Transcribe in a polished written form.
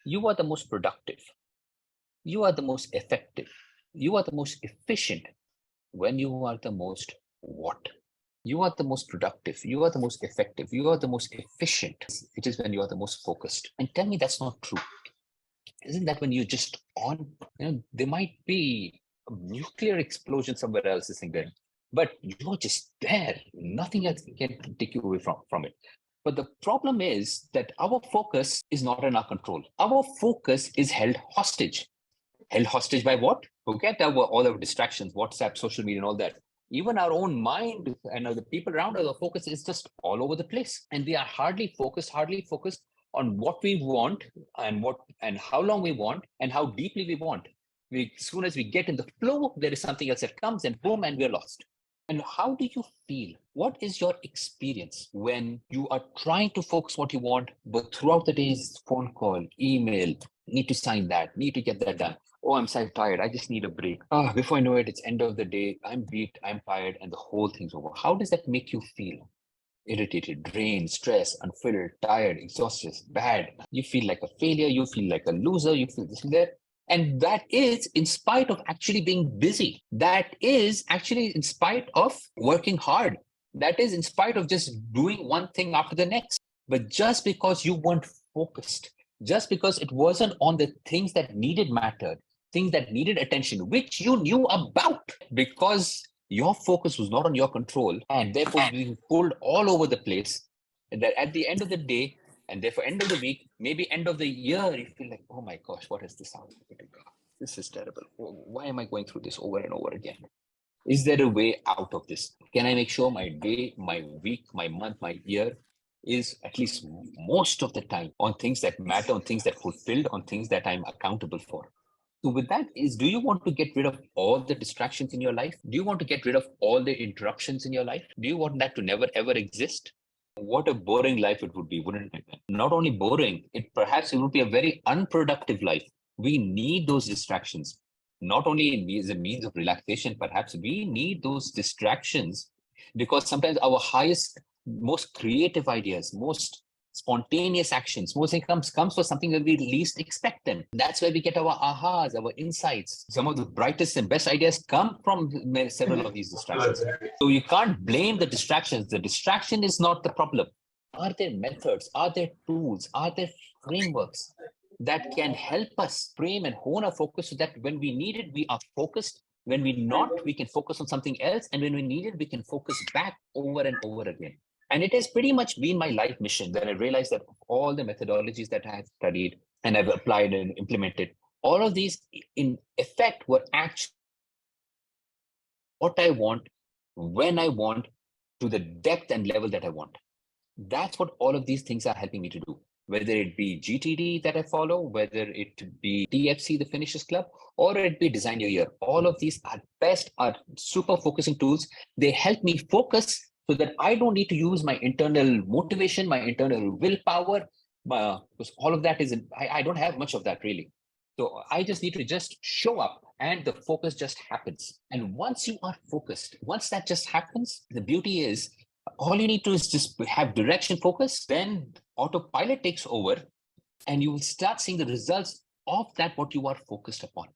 You are the most productive. You are the most effective. You are the most efficient when you are the most what? You are the most productive. You are the most effective. You are the most efficient. It is when you are the most focused. And tell me that's not true. Isn't that when you're just on, there might be a nuclear explosion somewhere else, isn't there? But you're just there. Nothing else can take you away from it. But the problem is that our focus is not in our control. Our focus is held hostage. Held hostage by what? Forget all our distractions, WhatsApp, social media, and all that. Even our own mind and the people around us, our focus is just all over the place. And we are hardly focused on what we want and how long we want and how deeply we want. As soon as we get in the flow, there is something else that comes and boom, and we're lost. And how do you feel? What is your experience when you are trying to focus what you want, but throughout the day's phone call, email, need to sign that, need to get that done. Oh, I'm so tired. I just need a break. Before I know it, it's end of the day. I'm beat, I'm tired, and the whole thing's over. How does that make you feel? Irritated, drained, stressed, unfilled, tired, exhausted, bad. You feel like a failure. You feel like a loser. You feel this and that. And that is in spite of actually being busy. That is actually in spite of working hard. That is in spite of just doing one thing after the next. But just because you weren't focused, just because it wasn't on the things that mattered, things that needed attention, which you knew about, because your focus was not on your control, and therefore being pulled all over the place. And that at the end of the day, and therefore end of the week, maybe end of the year, you feel like, oh my gosh, what is this? This is terrible. Why am I going through this over and over again? Is there a way out of this? Can I make sure my day, my week, my month, my year is at least most of the time on things that matter, on things that fulfilled, on things that I'm accountable for? So with that do you want to get rid of all the distractions in your life? Do you want to get rid of all the interruptions in your life? Do you want that to never ever exist? What a boring life it would be, wouldn't it? Not only boring, it would be a very unproductive life. We need those distractions, not only as a means of relaxation, perhaps we need those distractions because sometimes our highest, most creative ideas, most spontaneous actions, most comes for something that we least expect them. That's where we get our ahas, our insights. Some of the brightest and best ideas come from several of these distractions. So you can't blame the distractions. The distraction is not the problem. Are there methods? Are there tools? Are there frameworks that can help us frame and hone our focus so that when we need it, we are focused. When we not, we can focus on something else. And when we need it, we can focus back over and over again. And it has pretty much been my life mission that I realized that all the methodologies that I have studied and I've applied and implemented, all of these in effect were actually what I want, when I want, to the depth and level that I want. That's what all of these things are helping me to do. Whether it be GTD that I follow, whether it be TFC, the Finishers Club, or it be Design Your Year. All of these are super focusing tools. They help me focus so that I don't need to use my internal motivation, my internal willpower, because all of that I don't have much of that really. So I just need to just show up and the focus just happens. And once you are focused, once that just happens, the beauty is all you need to is just have direction focus, then autopilot takes over and you will start seeing the results of that, what you are focused upon.